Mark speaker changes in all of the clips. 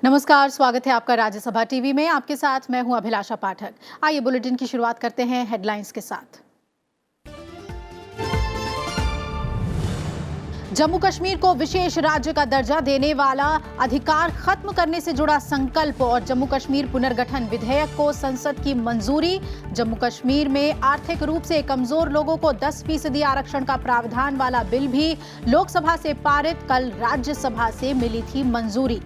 Speaker 1: नमस्कार, स्वागत है आपका राज्यसभा टीवी में। आपके साथ मैं हूं अभिलाषा पाठक। आइए बुलेटिन की शुरुआत करते हैं हेडलाइंस के साथ। जम्मू कश्मीर को विशेष राज्य का दर्जा देने वाला अधिकार खत्म करने से जुड़ा संकल्प और जम्मू कश्मीर पुनर्गठन विधेयक को संसद की मंजूरी। जम्मू कश्मीर में आर्थिक रूप से कमजोर लोगों को 10% आरक्षण का प्रावधान वाला बिल भी लोकसभा से पारित। कल राज्यसभा से मिली थी मंजूरी।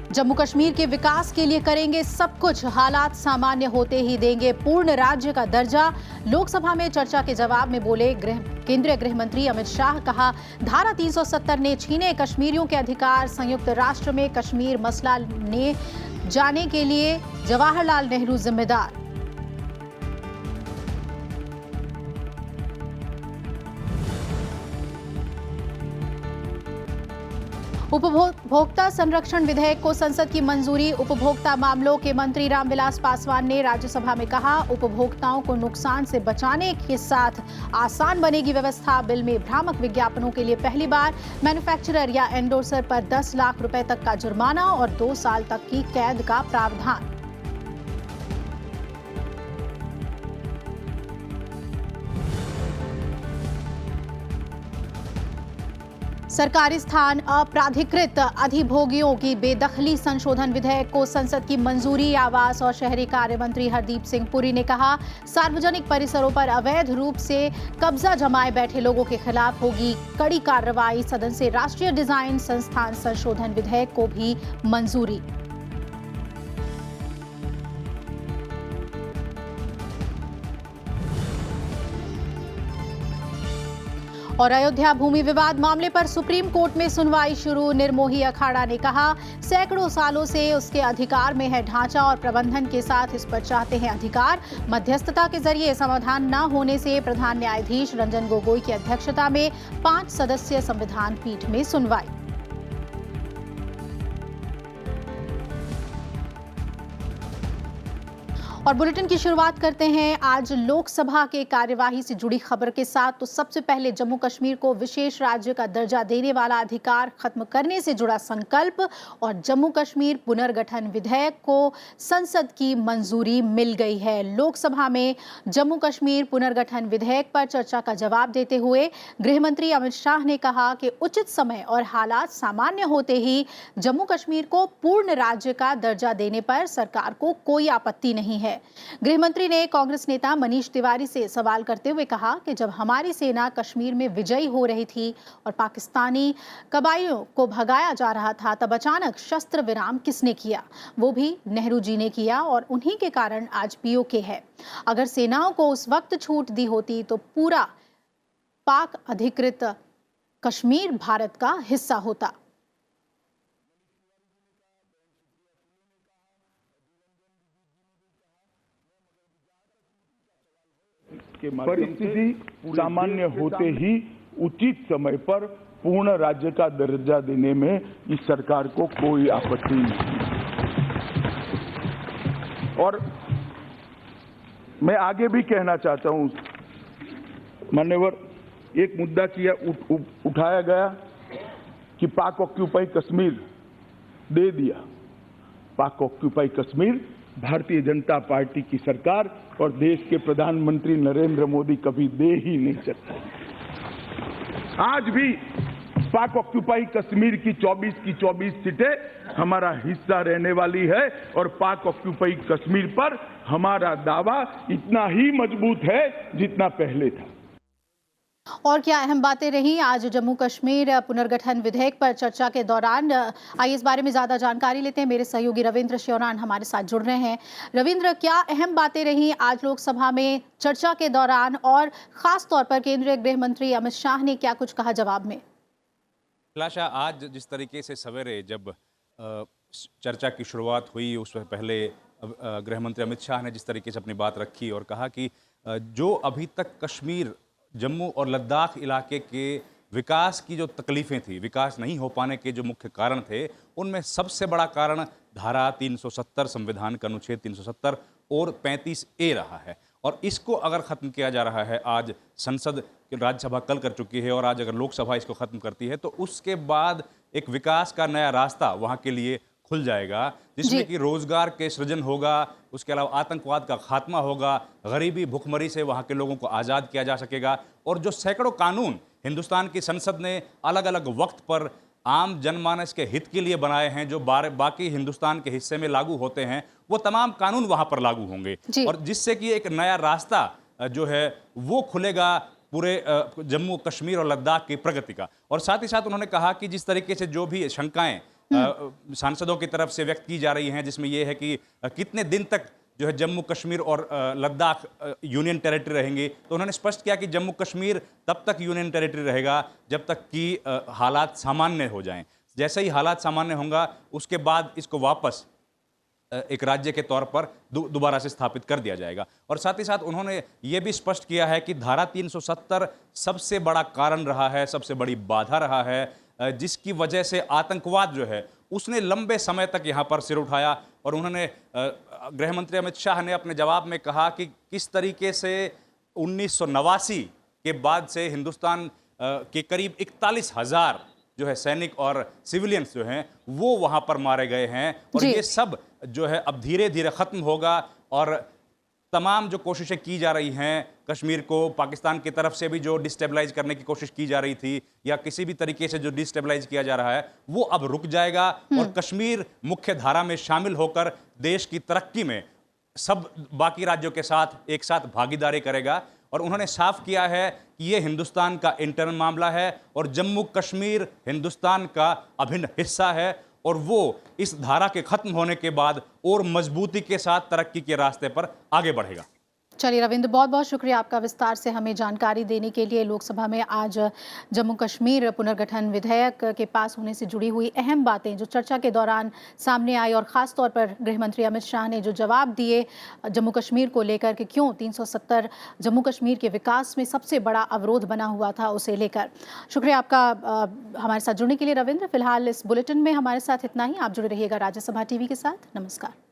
Speaker 1: जम्मू कश्मीर के विकास के लिए करेंगे सब कुछ, हालात सामान्य होते ही देंगे पूर्ण राज्य का दर्जा। लोकसभा में चर्चा के जवाब में बोले केंद्रीय गृह मंत्री अमित शाह। कहा, धारा 370 ने छीने कश्मीरियों के अधिकार। संयुक्त राष्ट्र में कश्मीर मसला ने जाने के लिए जवाहरलाल नेहरू जिम्मेदार। उपभोक्ता संरक्षण विधेयक को संसद की मंजूरी। उपभोक्ता मामलों के मंत्री रामविलास पासवान ने राज्यसभा में कहा, उपभोक्ताओं को नुकसान से बचाने के साथ आसान बनेगी व्यवस्था। बिल में भ्रामक विज्ञापनों के लिए पहली बार मैन्युफैक्चरर या एंडोर्सर पर 10 लाख रुपए तक का जुर्माना और 2 साल तक की कैद का प्रावधान। सरकारी स्थान अप्राधिकृत अधिभोगियों की बेदखली संशोधन विधेयक को संसद की मंजूरी। आवास और शहरी कार्य मंत्री हरदीप सिंह पुरी ने कहा, सार्वजनिक परिसरों पर अवैध रूप से कब्जा जमाए बैठे लोगों के खिलाफ होगी कड़ी कार्रवाई। सदन से राष्ट्रीय डिजाइन संस्थान संशोधन विधेयक को भी मंजूरी। और अयोध्या भूमि विवाद मामले पर सुप्रीम कोर्ट में सुनवाई शुरू। निर्मोही अखाड़ा ने कहा, सैकड़ों सालों से उसके अधिकार में है ढांचा और प्रबंधन के साथ इस पर चाहते हैं अधिकार। मध्यस्थता के जरिए समाधान न होने से प्रधान न्यायाधीश रंजन गोगोई की अध्यक्षता में 5 सदस्यीय संविधान पीठ में सुनवाई। और बुलेटिन की शुरुआत करते हैं आज लोकसभा के कार्यवाही से जुड़ी खबर के साथ। तो सबसे पहले जम्मू कश्मीर को विशेष राज्य का दर्जा देने वाला अधिकार खत्म करने से जुड़ा संकल्प और जम्मू कश्मीर पुनर्गठन विधेयक को संसद की मंजूरी मिल गई है। लोकसभा में जम्मू कश्मीर पुनर्गठन विधेयक पर चर्चा का जवाब देते हुए गृह मंत्री अमित शाह ने कहा कि उचित समय और हालात सामान्य होते ही जम्मू कश्मीर को पूर्ण राज्य का दर्जा देने पर सरकार को कोई आपत्ति नहीं है। गृह मंत्री ने कांग्रेस नेता मनीष तिवारी से सवाल करते हुए कहा कि जब हमारी सेना कश्मीर में विजयी हो रही थी और पाकिस्तानी कबायलियों को भगाया जा रहा था, तब अचानक शस्त्र विराम किसने किया? वो भी नेहरू जी ने किया और उन्हीं के कारण आज पीओके है। अगर सेनाओं को उस वक्त छूट दी होती तो पूरा पाक अधिकृत कश्मीर भारत का हिस्सा होता।
Speaker 2: परिस्थिति सामान्य होते ही उचित समय पर पूर्ण राज्य का दर्जा देने में इस सरकार को कोई आपत्ति नहीं। और मैं आगे भी कहना चाहता हूं, मान्यवर, एक मुद्दा किया उठाया गया कि पाक ऑक्यूपाई कश्मीर दे दिया। पाक ऑक्यूपाई कश्मीर भारतीय जनता पार्टी की सरकार और देश के प्रधानमंत्री नरेंद्र मोदी कभी दे ही नहीं सकते। आज भी पाक ऑक्यूपाई कश्मीर की 24 सीटें हमारा हिस्सा रहने वाली है और पाक ऑक्यूपाई कश्मीर पर हमारा दावा इतना ही मजबूत है जितना पहले था।
Speaker 1: और क्या अहम बातें रही आज जम्मू कश्मीर पुनर्गठन विधेयक पर चर्चा के दौरान? आइए इस बारे में ज्यादा जानकारी लेते हैं। मेरे सहयोगी रविंद्र श्योरान हमारे साथ जुड़ रहे हैं। रविंद्र, क्या अहम बातें रही आज लोकसभा में चर्चा के दौरान और खास तौर पर केंद्रीय गृह मंत्री अमित शाह ने क्या कुछ कहा जवाब में?
Speaker 3: अभिलाषा, आज जिस तरीके से सवेरे जब चर्चा की शुरुआत हुई, उससे पहले गृह मंत्री अमित शाह ने जिस तरीके से अपनी बात रखी और कहा कि जो अभी तक कश्मीर, जम्मू और लद्दाख इलाके के विकास की जो तकलीफें थी, विकास नहीं हो पाने के जो मुख्य कारण थे, उनमें सबसे बड़ा कारण धारा 370 संविधान का अनुच्छेद 370 और 35A रहा है। और इसको अगर ख़त्म किया जा रहा है, आज संसद राज्यसभा कल कर चुकी है और आज अगर लोकसभा इसको ख़त्म करती है, तो उसके बाद एक विकास का नया रास्ता वहाँ के लिए खुल जाएगा, जिसमें कि रोजगार के सृजन होगा, उसके अलावा आतंकवाद का खात्मा होगा, गरीबी भुखमरी से वहाँ के लोगों को आज़ाद किया जा सकेगा। और जो सैकड़ों कानून हिंदुस्तान की संसद ने अलग अलग वक्त पर आम जनमानस के हित के लिए बनाए हैं, जो बाकी हिंदुस्तान के हिस्से में लागू होते हैं, वो तमाम कानून वहाँ पर लागू होंगे और जिससे कि एक नया रास्ता जो है वो खुलेगा पूरे जम्मू कश्मीर और लद्दाख की प्रगति का। और साथ ही साथ उन्होंने कहा कि जिस तरीके से जो भी शंकाएं सांसदों की तरफ से व्यक्त की जा रही हैं, जिसमें यह है कि कितने दिन तक जो है जम्मू कश्मीर और लद्दाख यूनियन टेरिटरी रहेंगी, तो उन्होंने स्पष्ट किया कि जम्मू कश्मीर तब तक यूनियन टेरिटरी रहेगा जब तक कि हालात सामान्य हो जाएं। जैसे ही हालात सामान्य होंगे उसके बाद इसको वापस एक राज्य के तौर पर दोबारा से स्थापित कर दिया जाएगा। और साथ ही साथ उन्होंने ये भी स्पष्ट किया है कि धारा 370 सबसे बड़ा कारण रहा है, सबसे बड़ी बाधा रहा है, जिसकी वजह से आतंकवाद जो है उसने लंबे समय तक यहाँ पर सिर उठाया। और उन्होंने गृह मंत्री अमित शाह ने अपने जवाब में कहा कि किस तरीके से 1989 के बाद से हिंदुस्तान के करीब 41,000 जो है सैनिक और सिविलियंस जो हैं वो वहाँ पर मारे गए हैं और ये सब जो है अब धीरे धीरे ख़त्म होगा। और तमाम जो कोशिशें की जा रही हैं कश्मीर को पाकिस्तान की तरफ से भी जो डिस्टेबलाइज करने की कोशिश की जा रही थी या किसी भी तरीके से जो डिस्टेबलाइज किया जा रहा है वो अब रुक जाएगा और कश्मीर मुख्य धारा में शामिल होकर देश की तरक्की में सब बाकी राज्यों के साथ एक साथ भागीदारी करेगा। और उन्होंने साफ किया है कि ये हिंदुस्तान का इंटरनल मामला है और जम्मू कश्मीर हिंदुस्तान का अभिन्न हिस्सा है और वो इस धारा के खत्म होने के बाद और मजबूती के साथ तरक्की के रास्ते पर आगे बढ़ेगा।
Speaker 1: चलिए रविंद्र, बहुत बहुत शुक्रिया आपका विस्तार से हमें जानकारी देने के लिए। लोकसभा में आज जम्मू कश्मीर पुनर्गठन विधेयक के पास होने से जुड़ी हुई अहम बातें जो चर्चा के दौरान सामने आई और ख़ास तौर पर गृह मंत्री अमित शाह ने जो जवाब दिए जम्मू कश्मीर को लेकर कि क्यों 370 जम्मू कश्मीर के विकास में सबसे बड़ा अवरोध बना हुआ था, उसे लेकर शुक्रिया आपका हमारे साथ जुड़ने के लिए रविंद्र। फिलहाल इस बुलेटिन में हमारे साथ इतना ही। आप जुड़े रहिएगा राज्यसभा टीवी के साथ। नमस्कार।